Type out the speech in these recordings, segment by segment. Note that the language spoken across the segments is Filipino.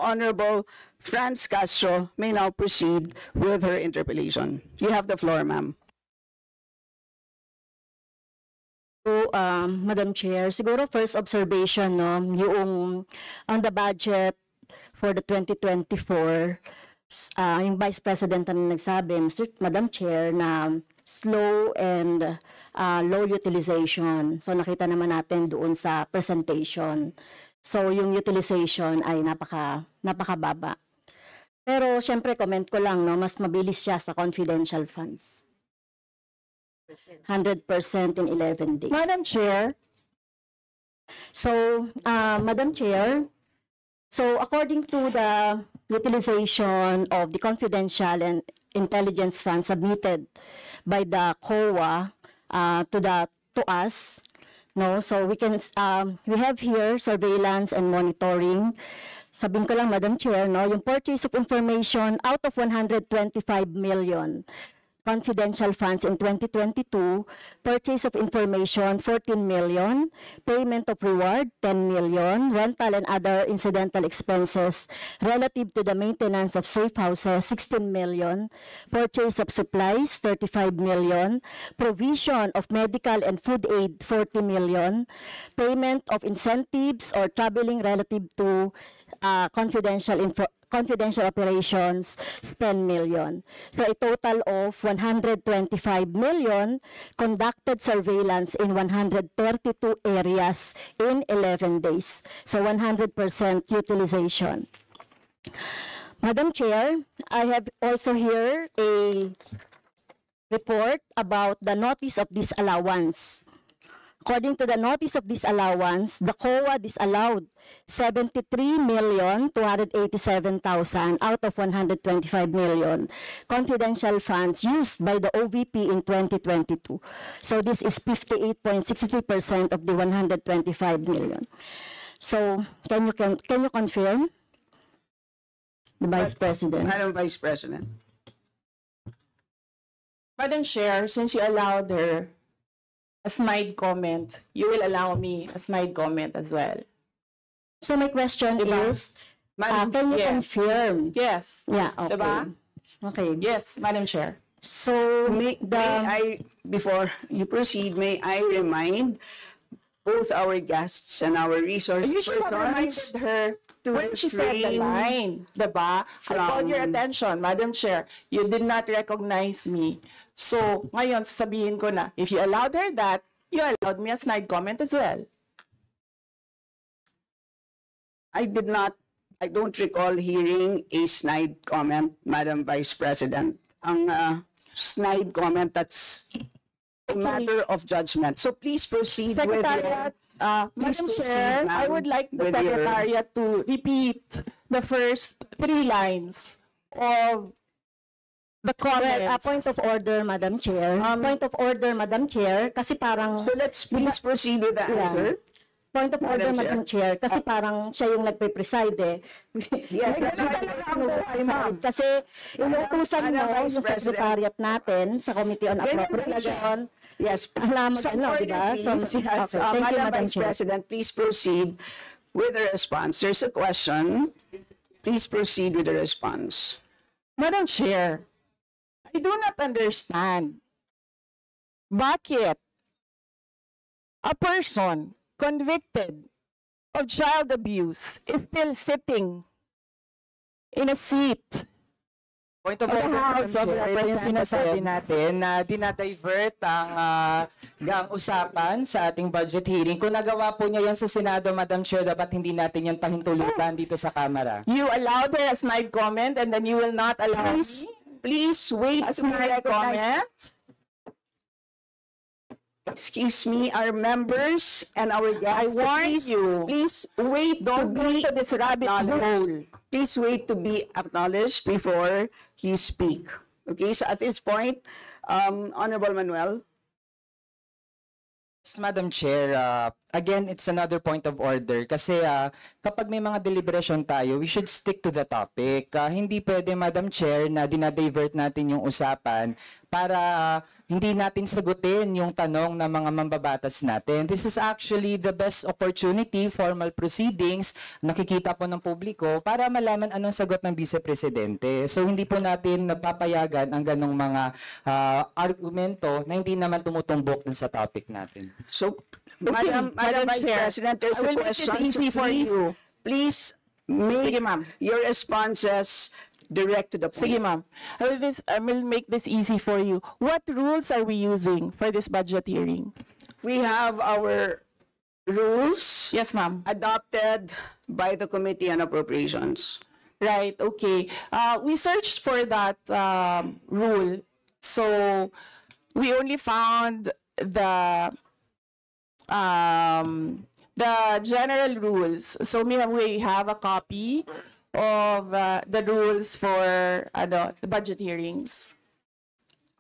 Honorable Franz Castro may now proceed with her interpellation. You have the floor, ma'am. So, Madam Chair, siguro first observation, no, yung on the budget for the 2024, yung Vice President na nagsabi, Madam Chair, na slow and low utilization. So nakita naman natin doon sa presentation. So yung utilization ay napakababa. Pero syempre comment ko lang, no, mas mabilis siya sa confidential funds. 100% in 11 days. Madam Chair. So, Madam Chair, so according to the utilization of the confidential and intelligence funds submitted by the COA to us, no, so we have here surveillance and monitoring. Sabihin ko lang, Madam Chair, no, yung purchase of information out of 125 million confidential funds in 2022, purchase of information 14 million, payment of reward 10 million, rental and other incidental expenses relative to the maintenance of safe houses 16 million, purchase of supplies 35 million, provision of medical and food aid 40 million, payment of incentives or traveling relative to confidential operations, 10 million. So a total of 125 million conducted surveillance in 132 areas in 11 days. So 100% utilization. Madam Chair, I have also here a report about the notice of disallowance. According to the notice of disallowance, the COA disallowed 73,287,000 out of 125 million confidential funds used by the OVP in 2022. So this is 58.63% of the 125 million. So can you confirm, the Vice President? Madam Vice President. Madam Chair, since you allowed her a snide comment, you will allow me a snide comment as well. So my question is, Madam, can you yes. confirm? Yes. Yeah, okay. Diba? Okay. Yes, Madam Chair. So, Before you proceed, may I remind both our guests and our resource You should have reminded her when she said the line, diba? I called your attention, Madam Chair. You did not recognize me. So, ngayon, sasabihin ko na, if you allowed her that, you allowed me a snide comment as well. I don't recall hearing a snide comment, Madam Vice President. Ang snide comment, that's a matter of judgment. So please proceed Secretariat, Madam Chair, I would like the Secretariat to repeat the first 3 lines of the comments. well, point of order, Madam Chair. Point of order, Madam Chair, kasi parang... So let's please proceed with the answer. Point of order, Madam Chair, kasi parang siya yung nagpe-preside eh. Yes, that's why Kasi inutusan mo yung secretariat natin sa Committee on Appropriation. Yes, Alam mo din, diba? So, yes. okay, thank you, Madam Madam Vice Chair. President, please proceed with the response. There's a question. Please proceed with the response. Madam Chair, I do not understand bakit a person convicted of child abuse is still sitting in a seat. Point of order, ito yung sinasabi natin na dinadivert ang usapan sa ating budget hearing. Kung nagawa po niya yan sa Senado, Madam Chair, dapat hindi natin yan tahintulutan dito sa Kamara. You allowed her a snide comment and then you will not allow me Please wait a to snide comment? Excuse me, our members and our guests. I warn you. Please wait. Don't go to this rabbit hole. Please wait to be acknowledged before you speak. Okay, so at this point, Honorable Manuel. Madam Chair, again, it's another point of order kasi kapag may mga deliberation tayo, we should stick to the topic. Hindi pwede, Madam Chair, na dinadivert natin yung usapan para hindi natin sagutin yung tanong ng mga mambabatas natin. This is actually the best opportunity, formal proceedings, nakikita po ng publiko para malaman anong sagot ng Vice Presidente. So hindi po natin napapayagan ang ganong mga argumento na hindi naman tumutumbok dun sa topic natin. So, Okay, Madam Madam Vice Chair, President, there's I will a make this question. easy So for you. Please make Sige, ma'am. your responses direct to the point. Sige, ma'am. I will make this easy for you. What rules are we using for this budget hearing? We have our rules Yes, ma'am. adopted by the Committee on Appropriations. Right, okay. We searched for that rule. So we only found the general rules. So we have a copy of the rules for the budget hearings.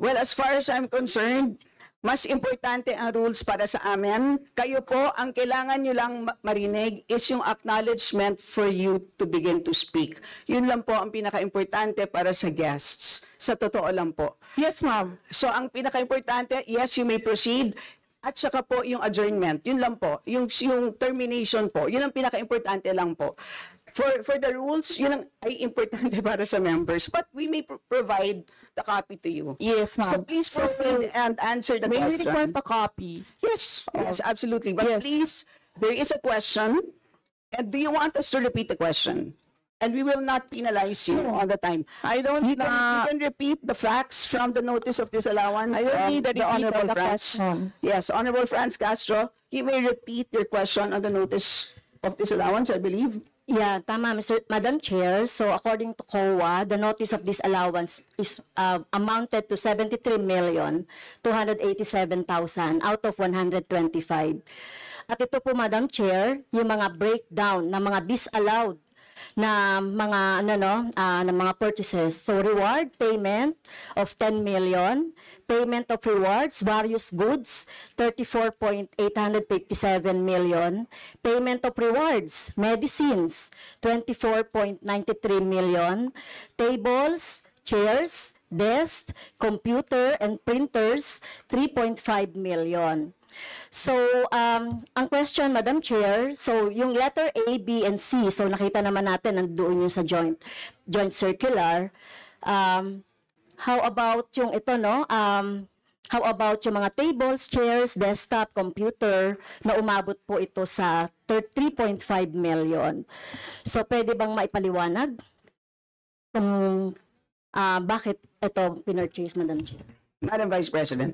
Well, as far as I'm concerned, mas importante ang rules para sa amin. Kayo po, ang kailangan nyo lang marinig is yung acknowledgement for you to begin to speak. Yun lang po ang pinaka-importante para sa guests. Sa totoo lang po. Yes, ma'am. So, ang pinaka-importante, yes, you may proceed. At saka po yung adjournment. Yun lang po. Yung termination po. Yun ang pinaka-importante lang po. For the rules, yun ang ay importante para sa members. But we may provide the copy to you. Yes, So ma'am. please proceed and answer the May we question. request a copy? Yes, yes, absolutely. But Yes. please, there is a question. And do you want us to repeat the question? And we will not penalize you all the time. I don't You can repeat the facts from the notice of disallowance. I don't from need a the repeat Honorable of the Franz. question. Yes, Honorable Franz Castro, you may repeat your question on the notice of disallowance, I believe. Yeah, tama, Madam Chair. So according to COA, the notice of disallowance is amounted to 73,287,000 out of 125. At ito po, Madam Chair, yung mga breakdown ng mga disallowed na mga na mga purchases. So reward payment of 10 million, payment of rewards, various goods, 34.857 million, payment of rewards, medicines, 24.93 million, tables, chairs, desks, computer and printers, 3.5 million. So, ang question, Madam Chair, so yung letter A, B, and C, so nakita naman natin nandoon yung sa joint circular. How about yung ito, no? How about yung mga tables, chairs, desktop, computer, na umabot po ito sa 3.5 million. So, pwede bang maipaliwanag kung bakit ito pinurchase, Madam Chair? Madam Vice President.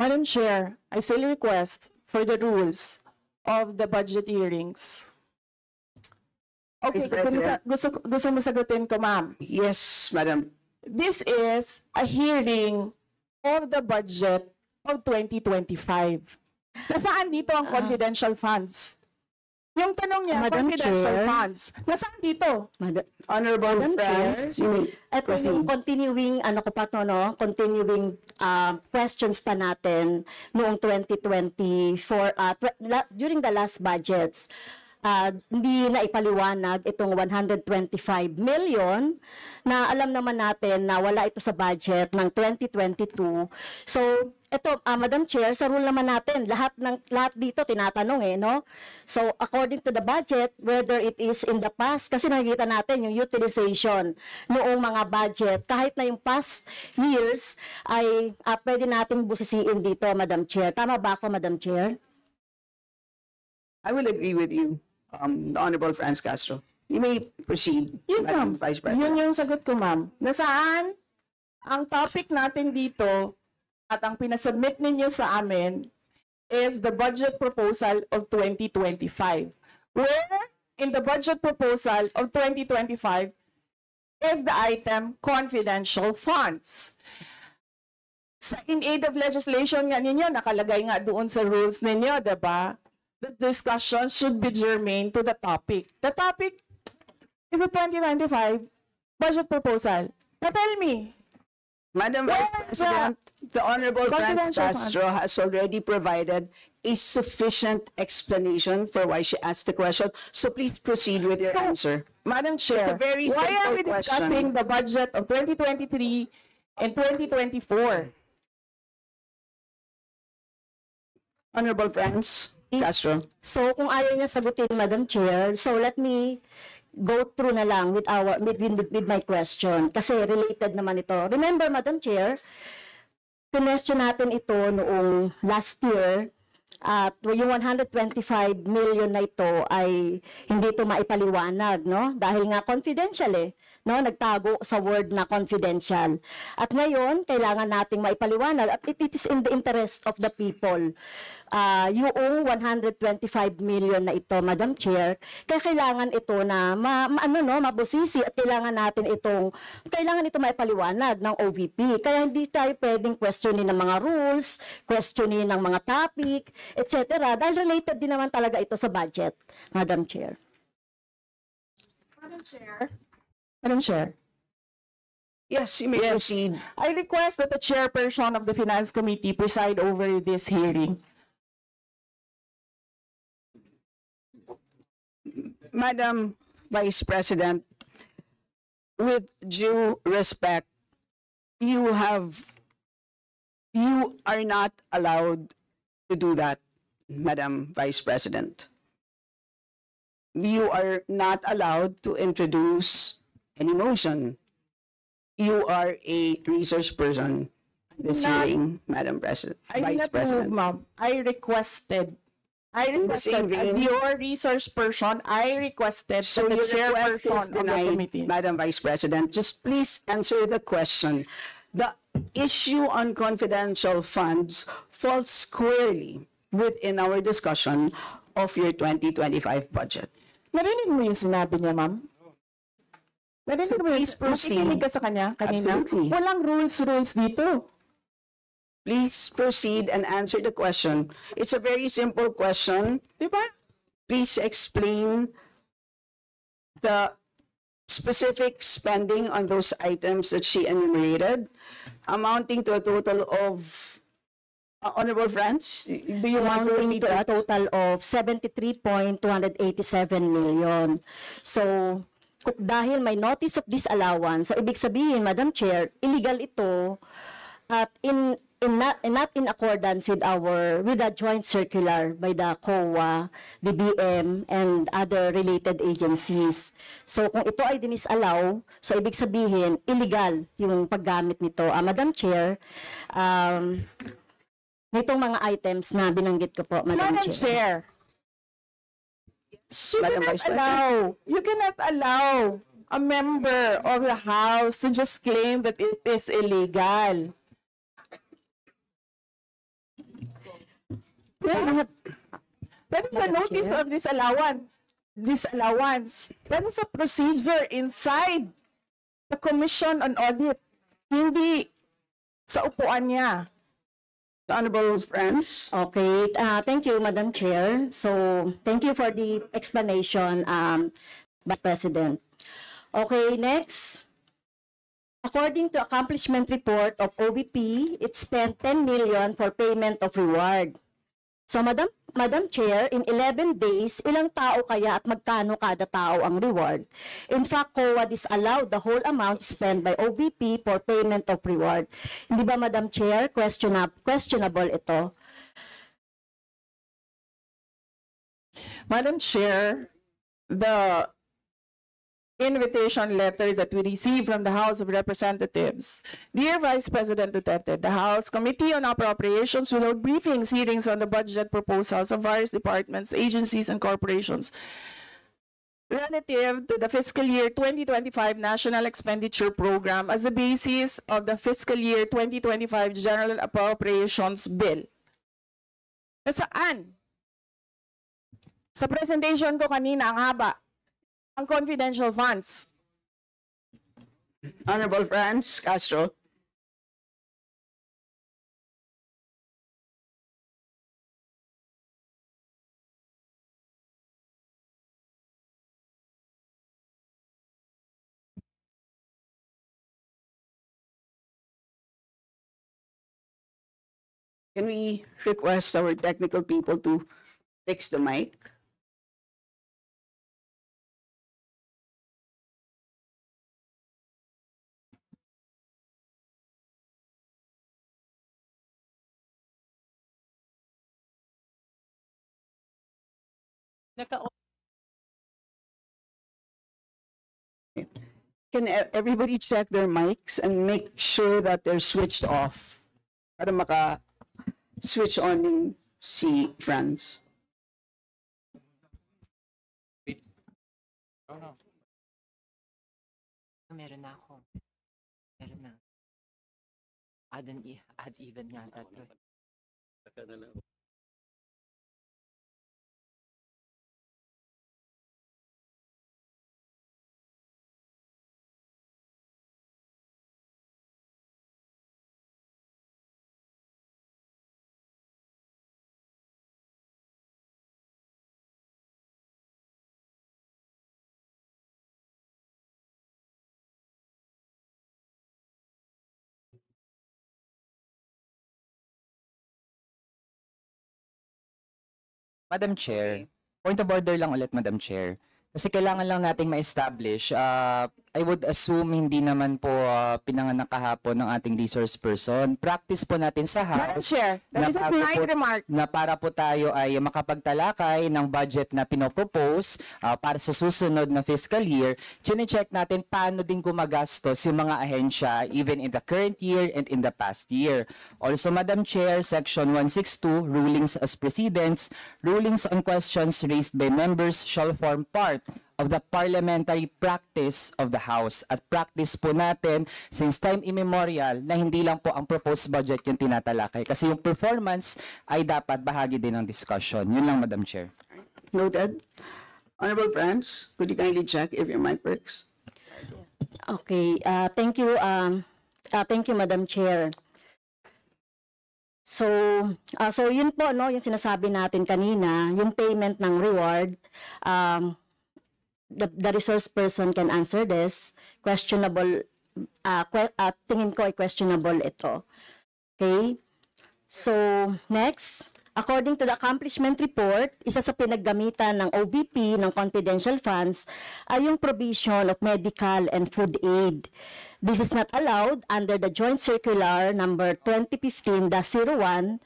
Madam Chair, I still request for the rules of the budget hearings. Okay, Vice President. gusto mo sagutin ko, ma'am. Yes, Madam. This is a hearing of the budget of 2025. Nasaan dito ang confidential funds? Yung tanong niya, Madam confidential Chair. funds. Nasaan dito? Honorable Madam Chair, Franz, you may ito yung continuing, continuing questions pa natin noong 2024, during the last budgets. Hindi na ipaliwanag itong 125 million na alam naman natin na wala ito sa budget ng 2022. So, ito, Madam Chair, sa rule naman natin, lahat dito tinatanong no? So, according to the budget, whether it is in the past, kasi nakikita natin yung utilization noong mga budget, kahit na yung past years, ay pwede nating busisiin dito, Madam Chair. Tama ba ako, Madam Chair? I will agree with you, the Honorable Franz Castro. You may proceed, Yes, Madam ma'am. Vice President. Yun yung sagot ko, ma'am. Nasaan ang topic natin dito at ang pinasubmit ninyo sa amin is the budget proposal of 2025. Where in the budget proposal of 2025 is the item confidential funds. In aid of legislation nga ninyo, nakalagay nga doon sa rules ninyo, diba? The discussion should be germane to the topic. The topic is the 2025 budget proposal. Now tell me, Madam Vice Where President, the Honorable Franz confidential Castro has already provided a sufficient explanation for why she asked the question. So please proceed with your answer. Madam Chair, It's a very why are we simple question. discussing the budget of 2023 in 2024. Honorable friends, Castro. So kung ayaw niya sagutin, Madam Chair, so let me go through na lang with my question kasi related naman ito. Remember, Madam Chair, question natin ito noong last year at yung 125 million na ito ay hindi ito maipaliwanag, no? Dahil nga confidential no? Nagtago sa word na confidential. At ngayon, kailangan nating maipaliwanag at it is in the interest of the people. Yung 125 million na ito, Madam Chair, kaya kailangan ito na mabusisi at kailangan ito maipaliwanag ng OVP. Kaya hindi tayo pwedeng questionin ng mga rules, questionin ng mga topic, etc. Dahil related din naman talaga ito sa budget, Madam Chair. Madam Chair. Yes, you may proceed. I request that the chairperson of the Finance Committee preside over this hearing. Madam Vice President, with due respect, you are not allowed to do that, Madam Vice President. You are not allowed to introduce any motion. You are a research person this hearing, Madam President. I did Vice not move, President. ma'am. I requested the same vein. as your research person, I requested So that the your request is chairperson of the denied, committee. Madam Vice President. Just please answer the question. The issue on confidential funds falls squarely within our discussion of your 2025 budget. Narinig mo yung sinabi niya, ma'am? Narinig mo yung please proceed. nakikinig ka sa kanya kanina? Absolutely. Walang rules dito. Please proceed and answer the question. It's a very simple question. Di ba? Please explain the specific spending on those items that she enumerated, amounting to a total of, honorable friends, do you want to Amounting repeat to a it? total of 73.287 million. So, dahil may notice of disallowance, so ibig sabihin, Madam Chair, illegal ito at not in accordance with the joint circular by the COA, DBM, and other related agencies. So kung ito ay dinisallow, so ibig sabihin illegal yung paggamit nito. Madam Chair, nitong mga items na binanggit ko po, Madam Madam Chair, Yes, Madam Vice President. you cannot allow a member of the House to just claim that it is illegal. That is a Madam notice Chair. of disallowance. That is a procedure inside the Commission on Audit. Hindi sa upuan niya. Honorable friends. Okay, thank you, Madam Chair. So, thank you for the explanation, Vice President. Okay, next. According to accomplishment report of OVP, it spent 10 million for payment of reward. So, Madam Chair, in 11 days, ilang tao kaya at magkano kada tao ang reward? In fact, COA disallowed the whole amount spent by OVP for payment of reward. Hindi ba, Madam Chair, questionable ito? Madam Chair, the invitation letter that we received from the House of Representatives. Dear Vice President Duterte, the House Committee on Appropriations will hold briefings, hearings on the budget proposals of various departments, agencies, and corporations relative to the fiscal year 2025 National Expenditure Program as the basis of the fiscal year 2025 General Appropriations Bill. Nasaan? Sa presentation ko kanina, ang haba. Ang confidential funds. Honorable friends, Castro. Can we request our technical people to fix the mic? Can everybody check their mics and make sure that they're switched off para maka-switch on yung si Franz? Meron na ako. Meron na. Add even nga to. Madam Chair, point of order lang ulit, Madam Chair. Kasi kailangan lang nating ma-establish. I would assume hindi naman po pinanganak kahapon ng ating resource person. Practice po natin sa Madam House Chair, that is a bago kind po- remark. na para po tayo ay makapagtalakay ng budget na pinopropose para sa susunod na fiscal year, chine-check natin paano din gumagastos yung mga ahensya even in the current year and in the past year. Also, Madam Chair, Section 162, Rulings as Precedents, rulings on questions raised by members shall form part of the parliamentary practice of the House. At practice po natin since time immemorial na hindi lang po ang proposed budget yung tinatalakay. Kasi yung performance ay dapat bahagi din ng discussion. Yun lang, Madam Chair. Noted. Honorable Franz, could you kindly check if your mic works? Okay, thank you, Madam Chair. So, so yun po, no, yung sinasabi natin kanina, yung payment ng reward, the resource person can answer this. Questionable, tingin ko ay questionable ito. Okay? So, next, according to the accomplishment report, isa sa pinaggamitan ng OVP ng confidential funds ay yung provision of medical and food aid. This is not allowed under the Joint Circular number 2015-01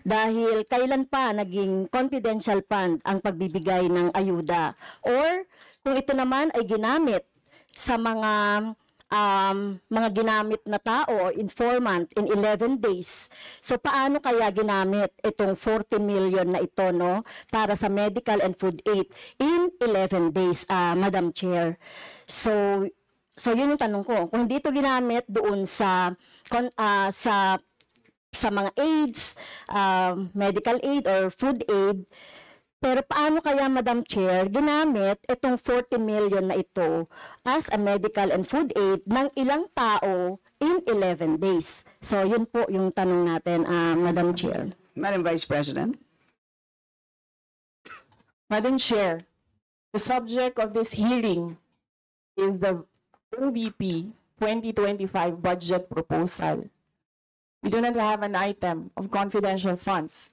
dahil kailan pa naging confidential fund ang pagbibigay ng ayuda. Or kung ito naman ay ginamit sa mga ginamit na tao or informant in 11 days. So paano kaya ginamit itong 40 million na ito, no, para sa medical and food aid in 11 days, Madam Chair? So yun yung tanong ko. Kung hindi ito ginamit doon sa mga aids, medical aid or food aid, pero paano kaya, Madam Chair, ginamit itong 40 million na ito as a medical and food aid ng ilang tao in 11 days? So yun po yung tanong natin, Madam Chair. Madam Vice President. Madam Chair, the subject of this hearing is the OVP 2025 budget proposal. We do not have an item of confidential funds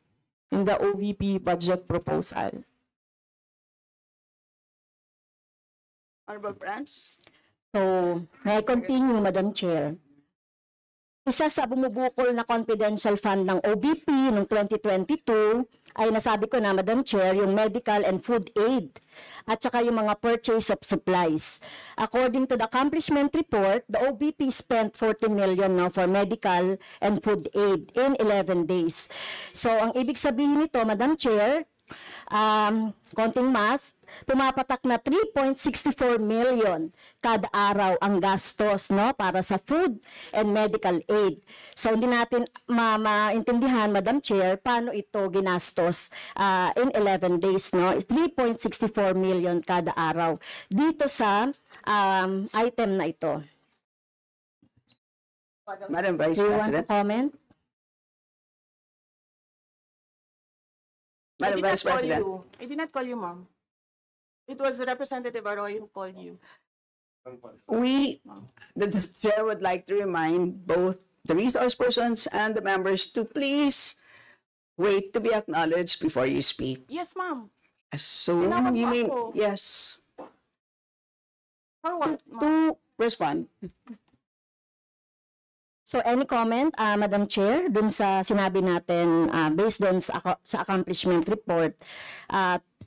in the OVP budget proposal. Honorable Franz. So, may I continue, Madam Chair? Isa sa bumubukol na confidential fund ng OBP noong 2022 ay nasabi ko na, Madam Chair, yung medical and food aid at saka yung mga purchase of supplies. According to the accomplishment report, the OBP spent 40 million now for medical and food aid in 11 days. So, ang ibig sabihin nito, Madam Chair, konting math, pumapatak na 3.64 million kada araw ang gastos, no, para sa food and medical aid. So hindi natin maintindihan, Madam Chair, paano ito ginastos in 11 days, no? 3.64 million kada araw dito sa item na ito. Madam Vice Do you want to President. comment? Madam Vice President. I did not call you, ma'am. It was Representative Arroyo who called you. The chair would like to remind both the resource persons and the members to please wait to be acknowledged before you speak. Yes, ma'am. So, Tinawag you mo mean, ako. yes, For what, ma'am? to respond. So any comment, Madam Chair, dun sa sinabi natin based dun sa accomplishment report.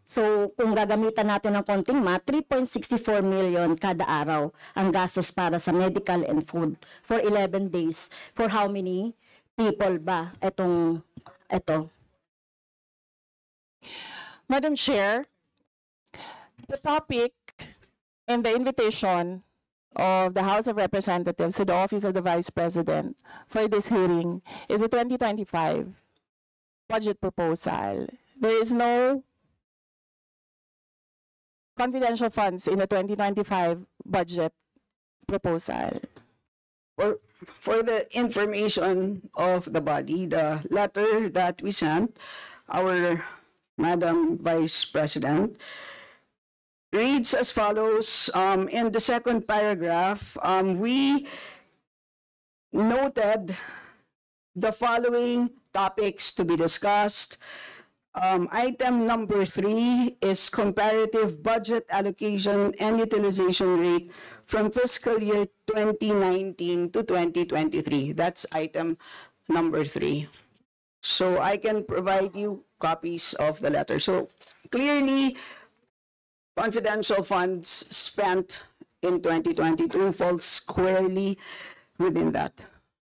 So kung gagamitan natin ng konting 3.64 million kada araw ang gastos para sa medical and food for 11 days. For how many people ba ito? Madam Chair, the topic and the invitation of the House of Representatives to the Office of the Vice President for this hearing is the 2025 budget proposal. There is no confidential funds in the 2025 budget proposal. For the information of the body, the letter that we sent, our Madam Vice President, reads as follows. In the second paragraph, we noted the following topics to be discussed. Item number 3 is comparative budget allocation and utilization rate from fiscal year 2019 to 2023. That's item number 3. So I can provide you copies of the letter. So clearly, confidential funds spent in 2022 falls squarely within that.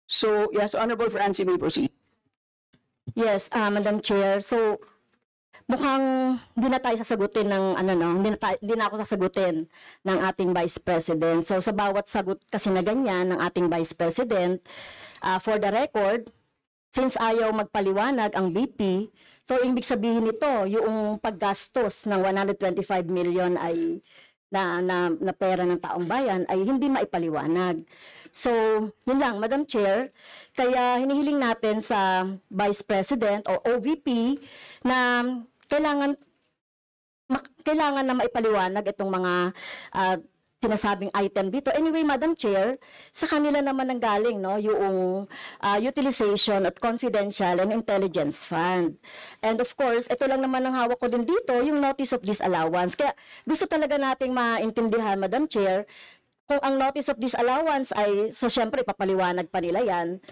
So yes, Honorable Francie, may proceed. Yes, Madam Chair. So mukhang hindi na tayo sasagutin ng hindi na ako sasagutin ng ating Vice President. So sa bawat sagot kasi na ganyan ng ating Vice President, for the record, since ayaw magpaliwanag ang BP, so ibig sabihin nito, yung paggastos ng 125 million ay na pera ng taong bayan ay hindi maipaliwanag. So, yun lang, Madam Chair. Kaya hinihiling natin sa Vice President o OVP na kailangan na maipaliwanag itong mga sinasabing item dito. Anyway, Madam Chair, sa kanila naman ang galing, no, yung utilization at confidential and intelligence fund. And of course, ito lang naman ang hawak ko din dito, yung notice of disallowance. Kaya gusto talaga nating maintindihan, Madam Chair, kung ang notice of disallowance ay, so syempre, papaliwanag pa nila yan,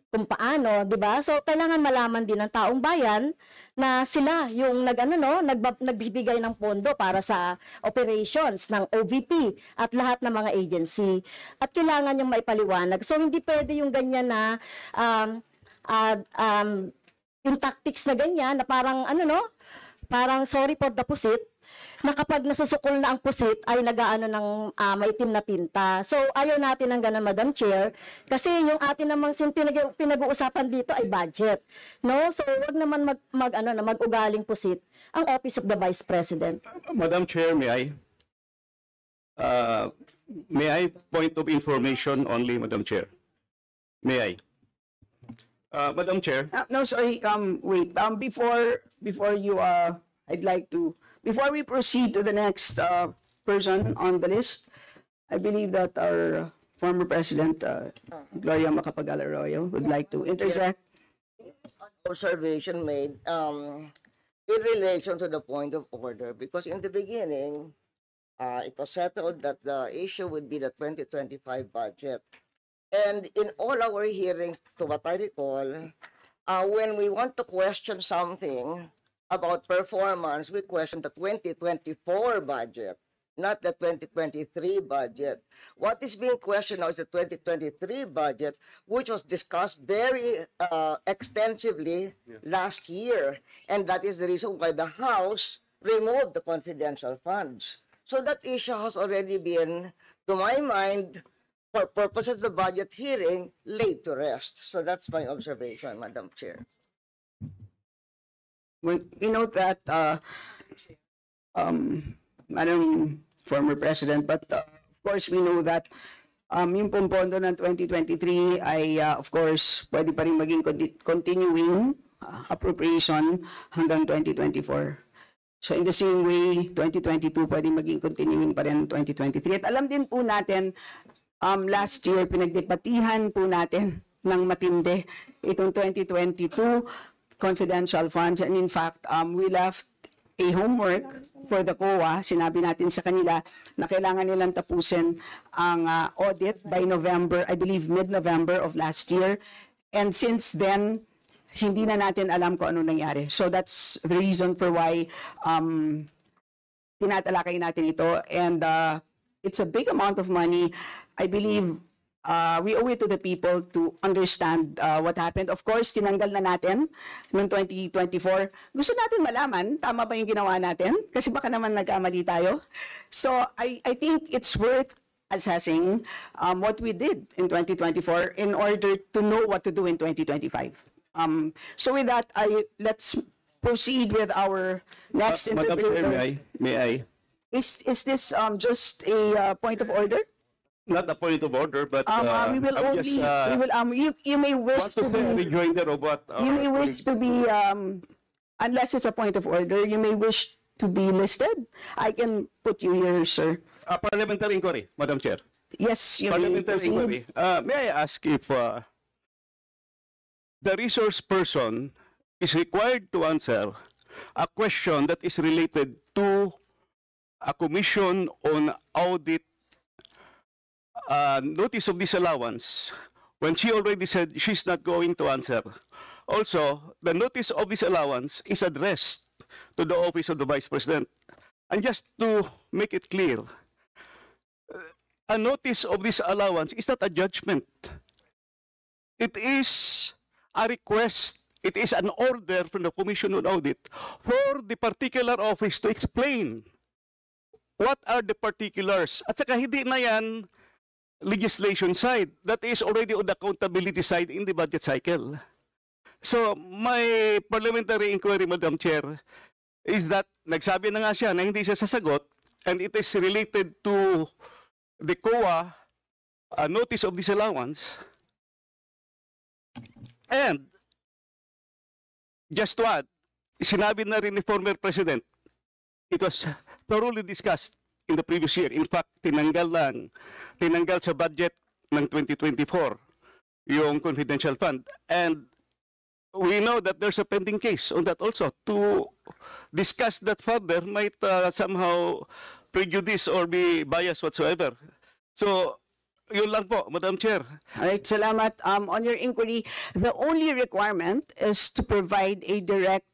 kung paano, di ba? So, kailangan malaman din ng taong bayan na sila yung nagbibigay ng pondo para sa operations ng OVP at lahat ng mga agency. At kailangan yung maipaliwanag. So, hindi pwede yung ganyan na yung tactics na ganyan na parang parang sorry for the pusit, na kapag nasusukol na ang pusit ay nagaano ng maitim na tinta. So ayaw natin ng ganun, Madam Chair, kasi yung atin namang pinag-uusapan dito ay budget. No? So wag naman mag-ugaling pusit ang Office of the Vice President. Madam Chair, may I point of information only, Madam Chair? May I? Madam Chair. No, sorry. Wait. Before you, I'd like to. Before we proceed to the next person on the list, I believe that our former President, Gloria Macapagal-Arroyo, would like to interject. Observation made in relation to the point of order, because in the beginning, it was settled that the issue would be the 2025 budget. And in all our hearings, to what I recall, when we want to question something about performance, we question the 2024 budget, not the 2023 budget. What is being questioned now is the 2023 budget, which was discussed very extensively last year. And that is the reason why the House removed the confidential funds. So that issue has already been, to my mind, for purposes of the budget hearing, laid to rest. So that's my observation, Madam Chair. We note that, Madam former President, but of course we know that yung pondo ng 2023 ay of course pwede pa rin maging continuing appropriation hanggang 2024. So in the same way, 2022 pwede maging continuing pa rin 2023. At alam din po natin, last year pinagdebatihan po natin ng matindi itong 2022 confidential funds, and in fact we left a homework for the COA. Sinabi natin sa kanila na kailangan nilang tapusin ang audit by November, I believe mid-November of last year. And since then, hindi na natin alam kung ano nangyari. So that's the reason for why tinatalakay natin ito. And it's a big amount of money. I believe we owe it to the people to understand what happened. Of course, tinanggal na natin noong 2024. Gusto natin malaman, tama ba yung ginawa natin? Kasi baka naman nagkamali tayo. So I think it's worth assessing what we did in 2024 in order to know what to do in 2025. So with that, let's proceed with our next Madam Chair, interpreter. may I? Is this just a point of order? Not a point of order, but We will I'm only, just we will, you may wish want to to be, rejoinder of what you may wish to be, unless it's a point of order, you may wish to be listed. I can put you here, sir. parliamentary inquiry, Madam Chair. Yes, you may. Parliamentary inquiry. May I ask if the resource person is required to answer a question that is related to a commission on audit notice of disallowance when she already said she's not going to answer. Also, the notice of disallowance is addressed to the office of the Vice President. And just to make it clear, a notice of disallowance is not a judgment. It is a request. It is an order from the Commission on Audit for the particular office to explain what are the particulars. At saka hindi na yan legislation side. That is already on the accountability side in the budget cycle. So, my parliamentary inquiry, Madam Chair, is that nagsabi na nga siya na hindi siya sasagot and it is related to the COA notice of disallowance. And, just to add, sinabi na rin ni former President, it was thoroughly discussed in the previous year. In fact, tinanggal sa budget ng 2024 yung confidential fund. And we know that there's a pending case on that also. To discuss that further might somehow prejudice or be biased whatsoever. So, yun lang po, Madam Chair. All right, salamat. On your inquiry, the only requirement is to provide a direct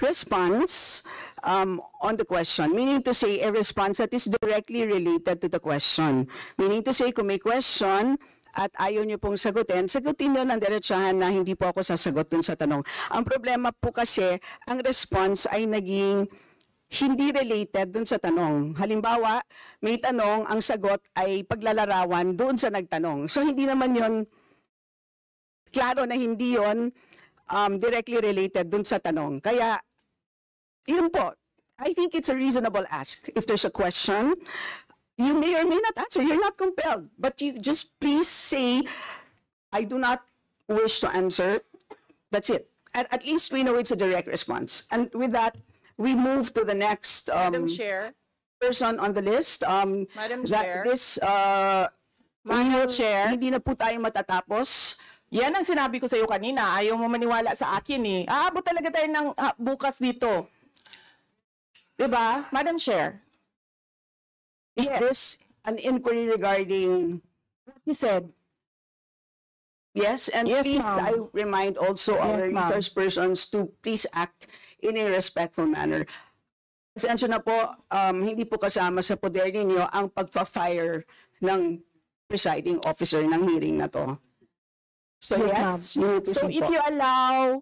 response on the question. Meaning to say, a response that is directly related to the question. Meaning to say, kung may question at ayaw niyo pong sagutin niyo ng diretsahan na hindi po ako sasagot dun sa tanong. Ang problema po kasi, ang response ay naging hindi related dun sa tanong. Halimbawa, may tanong, ang sagot ay paglalarawan doon sa nagtanong. So hindi naman yon, klaro na hindi yon directly related dun sa tanong. Kaya, yun po, I think it's a reasonable ask. If there's a question, you may or may not answer. You're not compelled. But you just please say, I do not wish to answer. That's it. At least we know it's a direct response. And with that, we move to the next Madam Chair. person on the list. Madam Chair. This, Madam Chair. hindi na po tayo matatapos. Yan ang sinabi ko sa iyo kanina. Ayaw mo maniwala sa akin eh. Aabot talaga tayo ng bukas dito. Diba? Madam Chair. Is this an inquiry regarding? He said. Yes, and Yes, please, ma'am. I remind also our Yes, ma'am. resource persons to please act in a respectful manner. Pasensya na po, hindi po kasama sa poder ninyo ang pagpa-fire ng presiding officer ng hearing na to. So yes, you may So proceed if po. you allow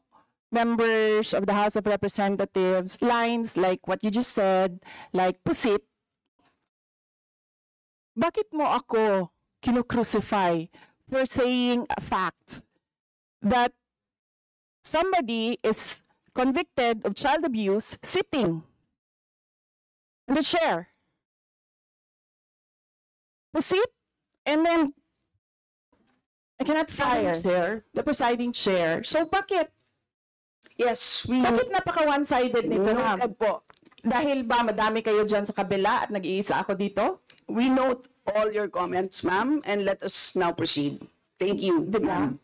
members of the House of Representatives lines like what you just said, like pusit, bakit mo ako kinukrucify for saying a fact that somebody is convicted of child abuse sitting in the chair? Pusit, and then I cannot fire the presiding chair. So bakit? Yes, we Bakit napaka one-sided nito, ma'am? noted po. Dahil ba madami kayo dyan sa kabila at nag-iisa ako dito? We note all your comments, ma'am, and let us now proceed. Thank you, ma'am.